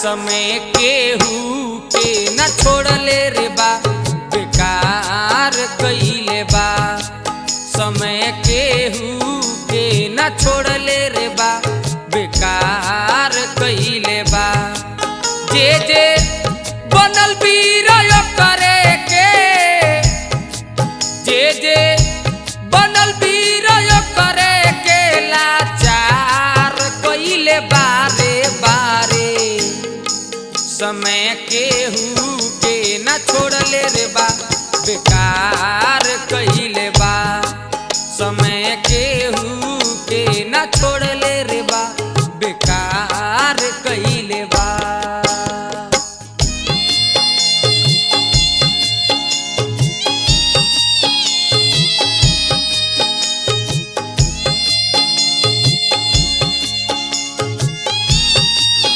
समय केहू के न छोड़ले रे बा बेकार कइले बा। समय केहू के न छोड़ले रे बा बेकार कइले बा। जे जे बनल वीर करे के, जे जे बनल वीर करे के लाचार कइले बारे बारे। समय केहू के न छोड़ले रे बा